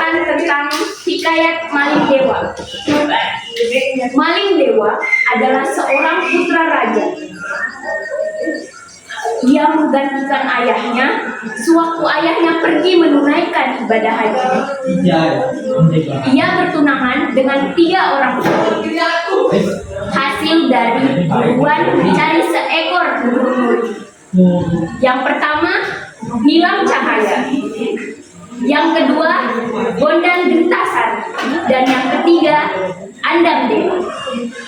menceritakan tentang hikayat Maling Dewa. Maling Dewa adalah seorang putra raja. Ia menggantikan ayahnya sewaktu ayahnya pergi menunaikan ibadah haji. Ia bertunangan dengan 3 orang putri. Hasil dari buruan mencari seekor burung. Yang pertama, Nilam Cahaya. Yang kedua, Bondan Gentasan. Dan yang ketiga, Andam Dewi.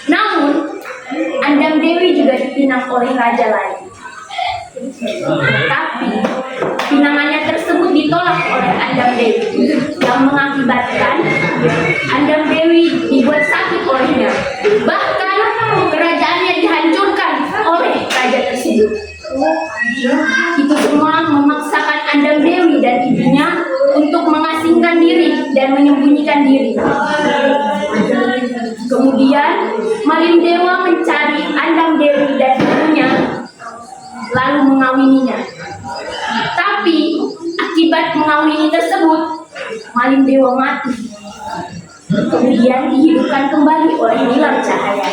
Namun, Andam Dewi juga dipinang oleh raja lain. Tapi, pinangannya tersebut ditolak oleh Andam Dewi, yang mengakibatkan Andam Dewi dibuat sakit olehnya. Bahkan, kerajaannya dihancurkan oleh raja tersebut. Itu semua memaksakan Andam Dewi dan ibunya untuk mengasingkan diri dan menyembunyikan diri. Kemudian Maling Dewa mencari Andam Dewi dan ibunya, lalu mengawininya. Tapi akibat mengawini tersebut, Maling Dewa mati. Kemudian dihidupkan kembali oleh Nilam Cahaya.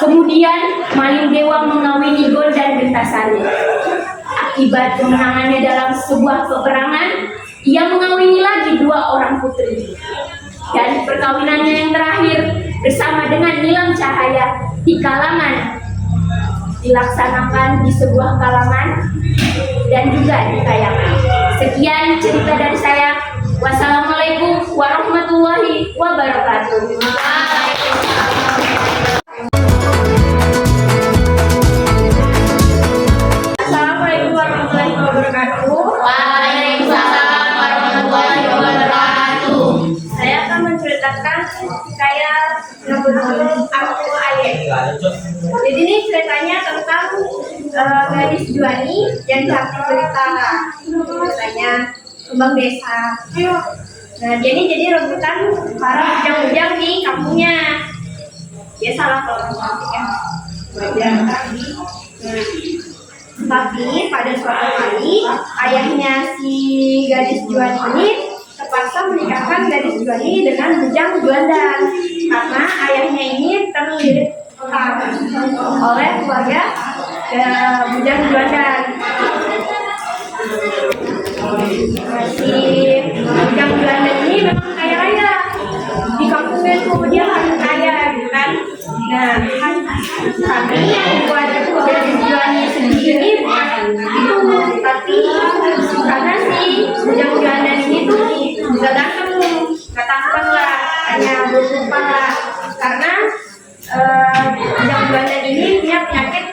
Kemudian Maling Dewa mengawini Bondan Gentasan. Akibat kemenangannya dalam sebuah peperangan, ia mengawini lagi 2 orang putri. Dan perkawinannya yang terakhir bersama dengan Nilam Cahaya di kalangan dilaksanakan di sebuah kalangan dan juga di kayangan. Sekian cerita dari saya. Wassalamualaikum warahmatullahi wabarakatuh. Assalamualaikum warahmatullahi wabarakatuh. Waalaikumsalam warahmatullahi wabarakatuh. Saya akan menceritakan hikayat yang berjudul Aku Ayah. Jadi ini ceritanya tentang gadis Juani yang cantik cerita. Ceritanya kembang desa. Nah, jadi rebutan para bujang-bujang di kampungnya. Biasalah kalau orang cantik ya. Wajar. Tapi pada suatu hari ayahnya si gadis Juani ini terpaksa menikahkan gadis Juani dengan bujang Juandan karena ayahnya ini terlilit oleh keluarga bujang Juandan. Si bujang Juandan ini memang kaya raya di kampungnya itu, dia harus kaya gitu kan. Nah, tapi yang buat gadis Juani sedih ini bukan itu, tapi karena si bujang Juandan ini tuh juga ganteng, gak tampan lah, hanya berupa lah. Karena bujang Juandan ini punya penyakit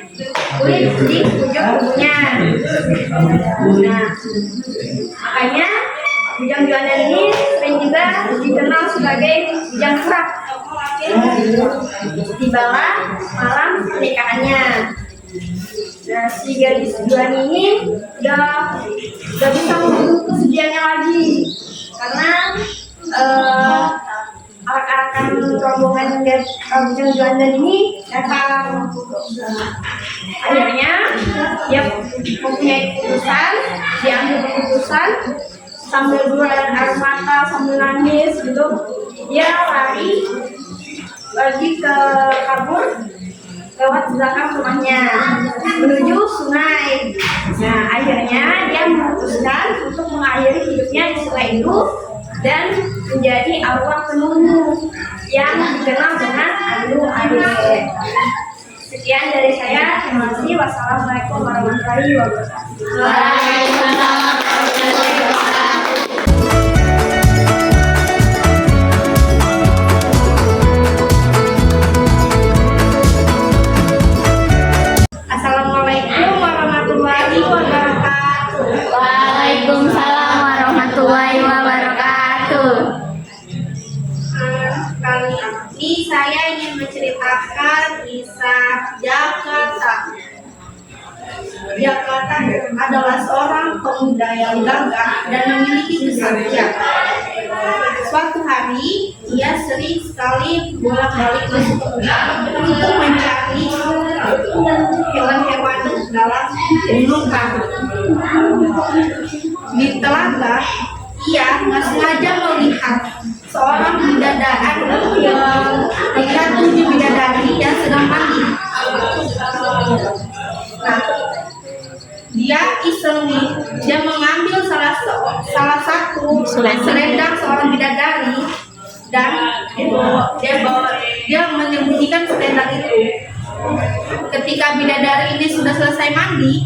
kulit di ujung tubuhnya. Nah, makanya bujang Juandan ini sering juga dikenal sebagai bujang kerak. Tibalah malam pernikahannya. Nah, si gadis Juani ini udah bisa membendung kesedihannya lagi karena arak-arakan rombongan bujang Juandan ini datang. Akhirnya dia mempunyai keputusan, diambil keputusan sambil berbulan air mata, sambil nangis gitu. Dia lagi ke kabur lewat belakang rumahnya menuju sungai. Nah, akhirnya dia memutuskan untuk mengakhiri hidupnya di sungai itu dan menjadi arwah penunggu yang dikenal dengan Andu Ade. Sekian dari saya. Terima kasih. Wassalamualaikum warahmatullahi wabarakatuh. Waalaikumsalam warahmatullahi wabarakatuh. Assalamualaikum warahmatullahi wabarakatuh. Waalaikumsalam warahmatullahi wabarakatuh. Kali ini saya ingin menceritakan kisah Jakarta. Jakarta adalah seorang pemuda yang gagah dan memiliki kesaktian. Suatu hari, ia sering sekali bolak-balik masuk ke hutan untuk mencari hewan-hewan dalam gunungan. Di telaga, ia nggak sengaja melihat seorang bidadari yang melihat 7 bidadari yang sedang mandi. Nah, dia iseng nih, dia mengambil salah satu selendang seorang bidadari dan dia menyembunyikan selendang itu. Ketika bidadari ini sudah selesai mandi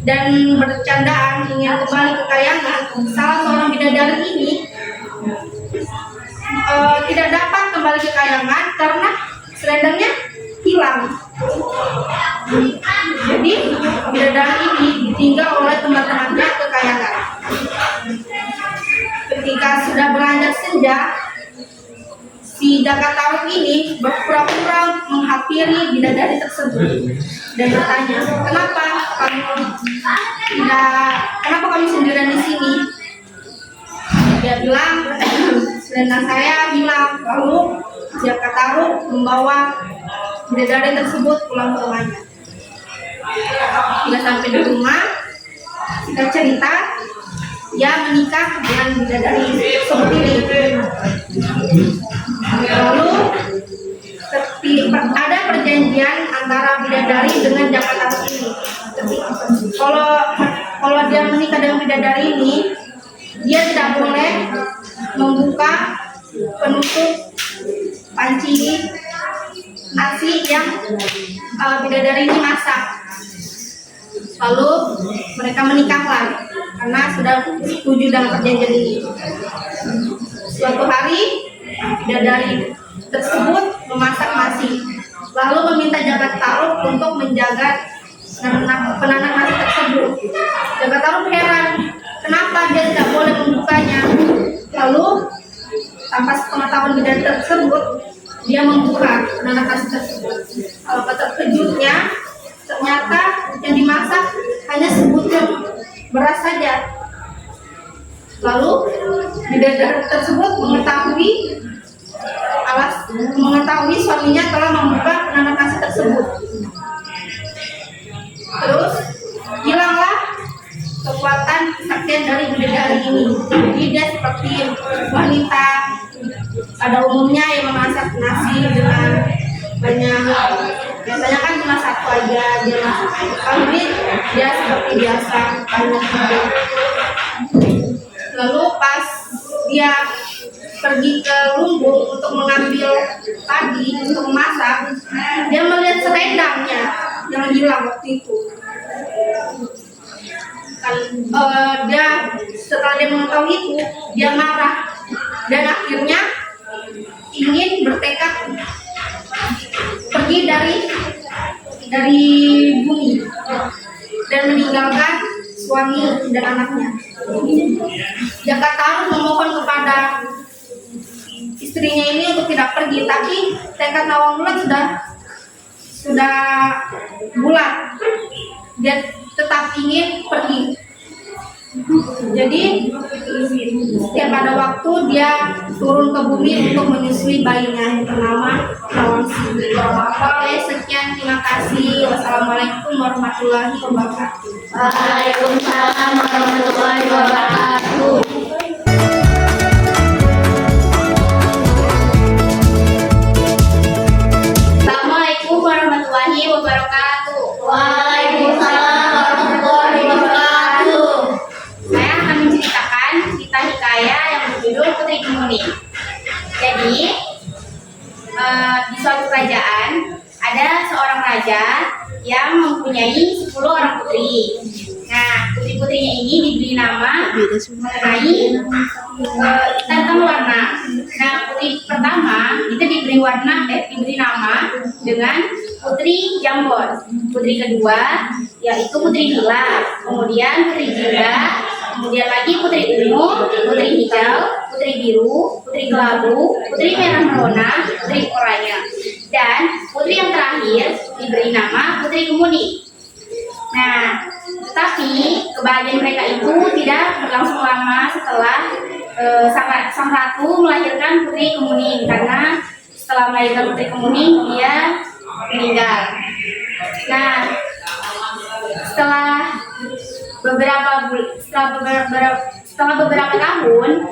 dan bercandaan ingin kembali ke kayangan, salah seorang bidadari ini tidak dapat kembali ke kayangan karena selendangnya hilang. Jadi bidadari ini ditinggal oleh teman-temannya ke kayangan. Ketika sudah beranjak senja, si Jakataru ini berpura-pura menghampiri bidadari tersebut dan bertanya, kenapa kamu sendirian di sini? Dia bilang, selendang saya hilang. Lalu Jakataru membawa bidadari tersebut pulang ke rumahnya. Hingga sampai di rumah, kita cerita, dia menikah dengan bidadari seperti ini. Lalu ada perjanjian antara bidadari dengan Jakataru ini. Kalau dia menikah dengan bidadari ini, dia tidak boleh membuka penutup panci nasi yang bidadari ini masak. Lalu mereka menikahlah karena sudah setuju dengan perjanjian ini. Suatu hari bidadari tersebut memasak nasi, lalu meminta Jakataru untuk menjaga penanak nasi tersebut. Jakataru heran, kenapa dia tidak boleh membukanya. Lalu tanpa sepengetahuan bidadari tersebut, dia membuka penanak nasi tersebut. Alangkah terkejutnya, ternyata yang dimasak hanya sebutir beras saja. Lalu bidadari tersebut mengetahui suaminya telah membuka penanak nasi tersebut. Terus hilanglah kekuatan kesaktian dari bidadari ini. Jadi dia seperti wanita pada umumnya yang memasak nasi dengan banyak, biasanya kan cuma satu aja dia masak. Kalau ini dia seperti biasa banyak juga. Lalu pas dia pergi ke lumbung untuk mengambil padi untuk memasak, dia melihat selendangnya yang hilang waktu itu. Setelah dia mengetahui itu, dia marah dan akhirnya ingin bertekad pergi dari bumi dan meninggalkan suami dan anaknya. Jakataru memohon kepada istrinya ini untuk tidak pergi, tapi tekad Nawangwulan sudah bulat. Dia tetap ingin pergi. Jadi setiap ada waktu dia turun ke bumi untuk menyusui bayinya yang bernama Nawangsi. Oke, sekian, terima kasih. Wassalamualaikum warahmatullahi wabarakatuh. Waalaikumsalam warahmatullahi wabarakatuh. Assalamualaikum warahmatullahi wabarakatuh. Waalaikumsalam warahmatullahi wabarakatuh. Saya akan menceritakan cerita hikayat yang berjudul Putri Kemuning. Jadi, di suatu kerajaan ada seorang raja yang mempunyai 10 orang putri. Nah, putri-putrinya ini diberi nama mengenai tentang warna. Nah, putri pertama itu diberi nama dengan Putri Jambon. Putri kedua yaitu Putri Nila, kemudian Putri Jingga, kemudian lagi Putri Ungu, Putri Hijau, Putri Biru, Putri Kelabu, Putri Merah Merona, Putri Oranye, dan putri yang terakhir diberi nama Putri Kemuning. Nah, tetapi kebahagiaan mereka itu tidak berlangsung lama setelah sang ratu melahirkan Putri Kemuning, karena setelah melahirkan Putri Kemuning dia meninggal. Nah, setelah setelah beberapa tahun,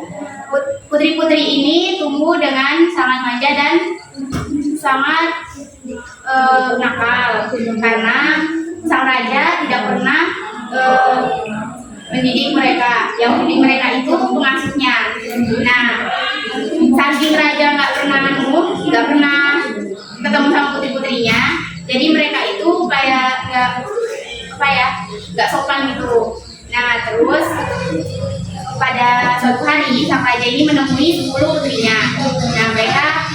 putri-putri ini tumbuh dengan sangat manja dan sangat nakal karena sang raja tidak pernah mendidik mereka. Yang mendidik mereka itu pengasuhnya. Nah, saking raja nggak pernah ketemu sama putri-putrinya, jadi mereka itu kayak nggak sopan gitu. Nah, terus pada suatu hari sang raja ini menemui 10 putrinya. Nah,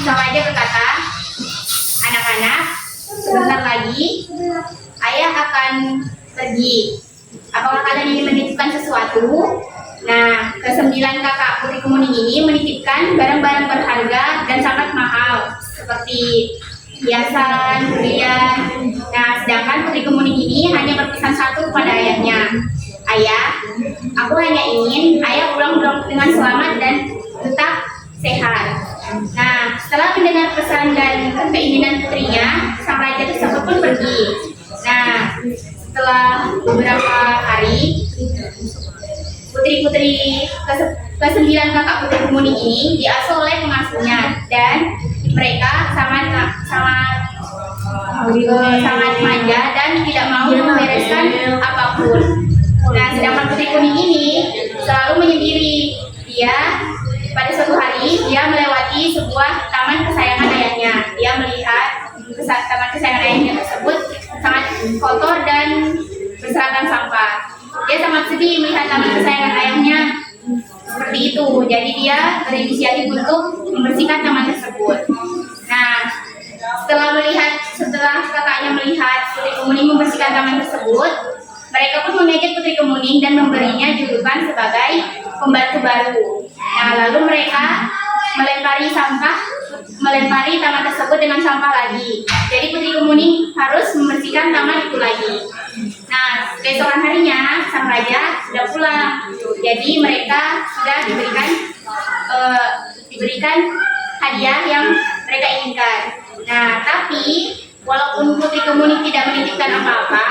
sang raja berkata, anak-anak, sebentar lagi ayah akan pergi. Apakah kalian ingin menitipkan sesuatu? Nah, ke-9 kakak putri kemuning ini menitipkan barang-barang berharga dan sangat mahal seperti hiasan, berlian. Nah, sedangkan putri kemuning ini hanya berpesan satu kepada ayahnya. Ayah, aku hanya ingin ayah pulang dengan selamat dan tetap sehat. Nah, setelah mendengar pesan dan keinginan putrinya, sang raja tersebut pun pergi. Nah, setelah beberapa hari, putri-putri ke-9 kakak putri kemuning ini diasuh oleh pengasuhnya dan mereka sangat manja dan tidak mau membereskan apapun. Nah, sedangkan putri kuning ini selalu menyendiri. Pada suatu hari dia melewati sebuah taman kesayangan ayahnya. Dia melihat taman kesayangan ayahnya tersebut sangat kotor dan berserakan sampah. Dia sangat sedih melihat taman kesayangan ayahnya seperti itu. Jadi dia berinisiatif untuk membersihkan taman tersebut. Nah, setelah kakaknya melihat putri kemuning membersihkan taman tersebut, mereka pun mengejek putri kemuning dan memberinya julukan sebagai pembantu baru. Nah, lalu mereka melempari taman tersebut dengan sampah lagi. Jadi putri kemuning harus membersihkan taman itu lagi. Nah, keesokan harinya sang raja sudah pulang. Jadi mereka sudah diberikan hadiah yang mereka inginkan. Nah, tapi walaupun putri kemuning tidak menitipkan apa-apa,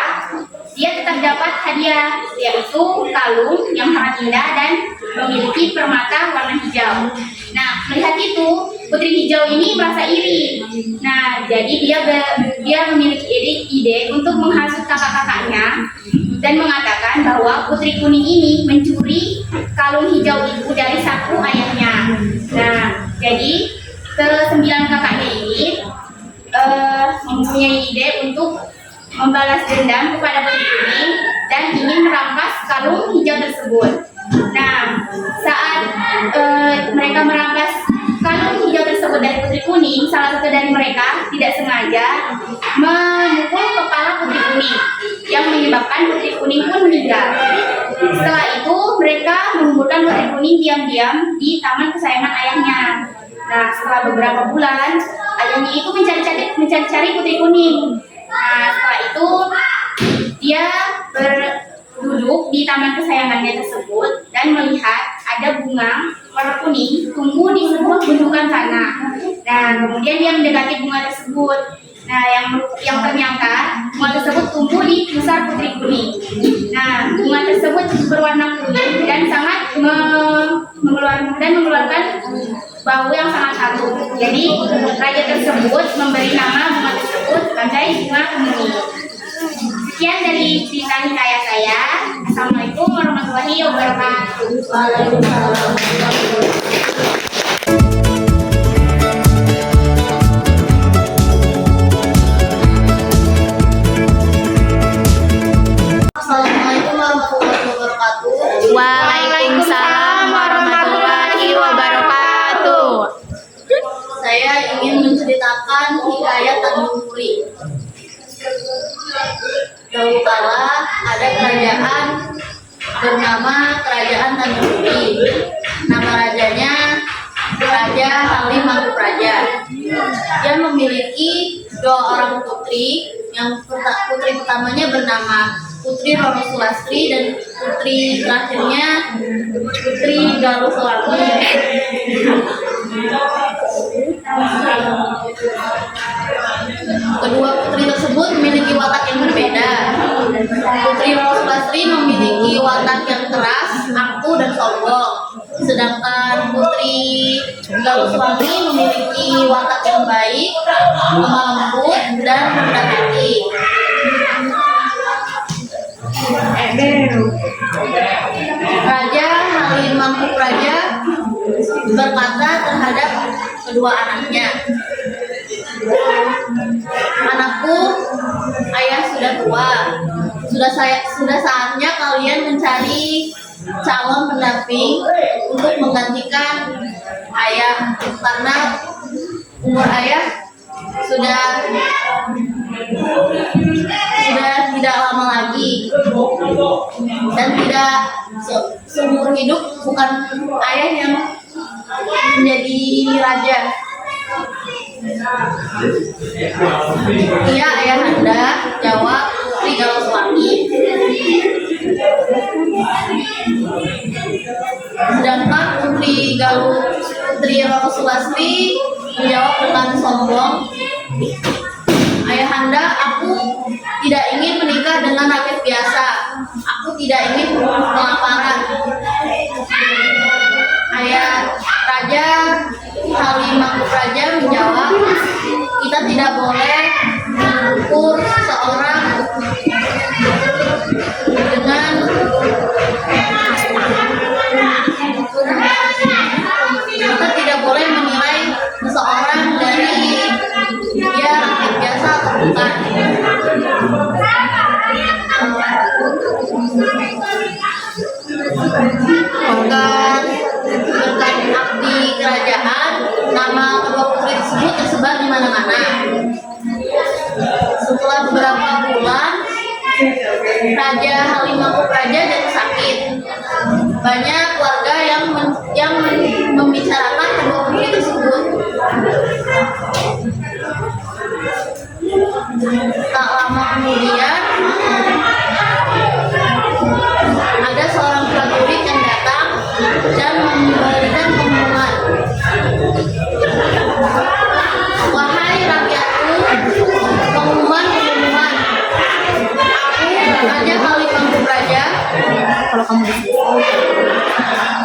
dia tetap dapat hadiah, yaitu kalung yang sangat indah dan memiliki permata warna hijau. Nah, melihat itu, putri hijau ini merasa iri. Nah, jadi dia memiliki ide untuk menghasut kakak-kakaknya dan mengatakan bahwa putri kuning ini mencuri kalung hijau itu dari saku ayahnya. Nah, jadi ke-9 kakaknya ini mempunyai ide untuk membalas dendam kepada putri kuning dan ingin merampas kalung hijau tersebut. Nah, saat mereka merampas kalung hijau tersebut dari putri kuning, salah satu dari mereka tidak sengaja memukul kepala putri kuning yang menyebabkan putri kuning pun meninggal. Setelah itu mereka mengumpulkan putri kuning diam-diam di taman kesayangan ayahnya. Nah, setelah beberapa bulan, ayahnya itu mencari-cari putri kuning. Nah, setelah itu dia duduk di taman kesayangannya tersebut dan melihat ada bunga warna kuning tumbuh di sebuah gundukan tanah. Nah, kemudian dia mendekati bunga tersebut. Nah, yang ternyata bunga tersebut tumbuh di pusar putri kuning. Nah, bunga tersebut berwarna kuning dan sangat mengeluarkan bau yang sangat harum. Jadi raja tersebut memberi nama bunga tersebut sebagai bunga kemuning. Sekian dari cerita hikayat saya. Assalamualaikum warahmatullahi wabarakatuh. Assalamualaikum warahmatullahi wabarakatuh. Waalaikumsalam warahmatullahi wabarakatuh. Saya ingin menceritakan hikayat Tanjung Puri. Dahulu kala ada kerajaan bernama Kerajaan Tanjung Puri. Nama rajanya Raja Halim Mangkupraja. Dia memiliki 2 orang putri. Yang putri pertamanya bernama Putri Roro Sulastri dan putri terakhirnya Putri Galuh Sewangi. Kedua putri tersebut memiliki watak yang berbeda. Putri Roro Sulastri memiliki watak yang keras, angkuh dan sombong. Putri Galswangi memiliki watak yang baik, lemah lembut, dan rendah hati. Raja Halim Mangkupraja berkata terhadap kedua anaknya, "Anakku, ayah sudah tua. Sudah saatnya kalian mencari calon pendamping untuk menggantikan ayah, karena umur ayah sudah tidak lama lagi, dan tidak seumur hidup bukan ayah yang menjadi raja." "Iya, ayahanda," jawab Putri Galswangi. Sedangkan Putri Rosulasti menjawab dengan sombong, "Ayahanda, aku tidak ingin menikah dengan rakyat biasa. Aku tidak ingin kelaparan." Ayah Raja Halim Mangkupraja menjawab, "Kita tidak boleh mengukur seseorang dengan kita tidak boleh menilai seseorang dari dia rakyat biasa atau bukan." Berkat abdi kerajaan, nama kedua putri tersebut tersebar di mana-mana. Setelah beberapa bulan, Raja Halim Mangkupraja jatuh sakit. Banyak warga yang membicarakan kedua putri tersebut. Tak lama kemudian, ada seorang prajurit yang datang dan memberikan pengumuman, "Wahai rakyatku, pengumuman. Aku, Raja Halim Mangkupraja,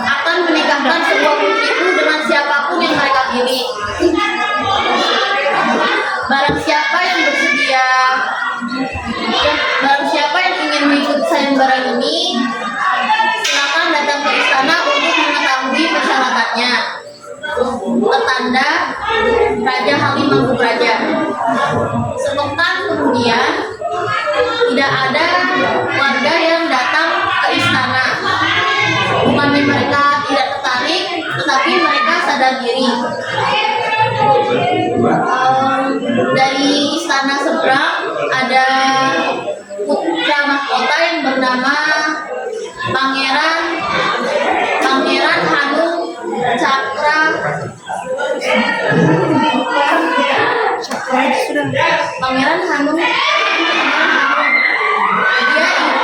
akan menikahkan sebuah putriku dengan siapapun yang mereka pilih. Barang siapa yang ingin mengikuti sayembara ini, silakan datang ke istana untuk mengetahui persyaratannya. Tertanda Raja Halim Mangkupraja." Sepekan kemudian, tidak ada warga yang datang ke istana. Bukannya mereka tidak tertarik, tetapi mereka sadar diri. Dari istana seberang ada putra mahkota yang bernama Pangeran Hanung Cakra. Pangeran Hanung.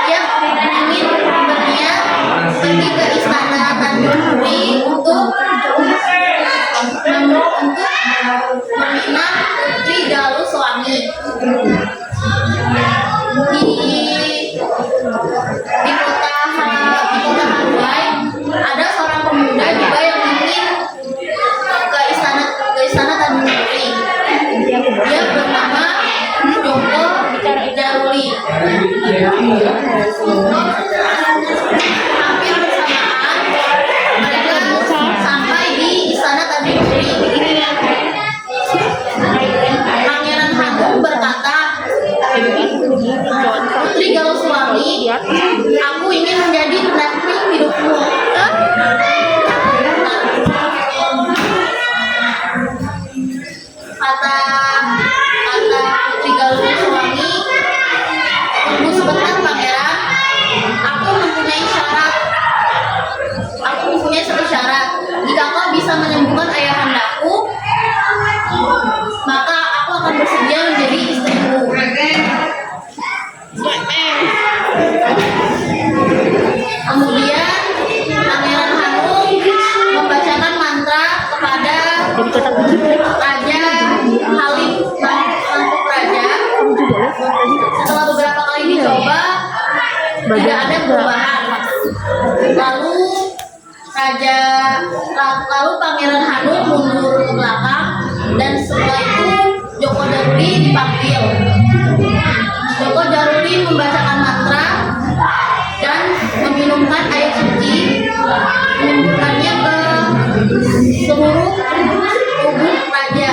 Dia ingin berniat pergi ke istana Tanjung Puri untuk meminang Putri Galswangi. Di kota Hawaii ada seorang pemuda juga yang ingin ke istana Tanjung Puri. Dia bernama Joko Jaruli. Hampir bersamaan mereka sampai di istana Tanjung Puri. Pangeran Hanung berkata, "Putri Galswangi, aku ingin menjadi pendamping hidupmu." Kata Putri Galswangi, "Tunggu sebentar, Pangeran. Aku mempunyai satu syarat. Jika kau bisa menyembuhkan ayahandaku, maka aku akan bersedia menjadi istrimu." Kemudian Pangeran Hanung membacakan mantra kepada Raja Halim Mangkupraja. Setelah beberapa kali dicoba, tidak ada perubahan. Lalu raja lalu Pangeran Hanung mundur ke belakang dan setelah itu Joko Jaruli dipanggil. Joko Jaruli membacakan mantra dan meminumkan air suci, meminumkannya ke seluruh tubuh raja.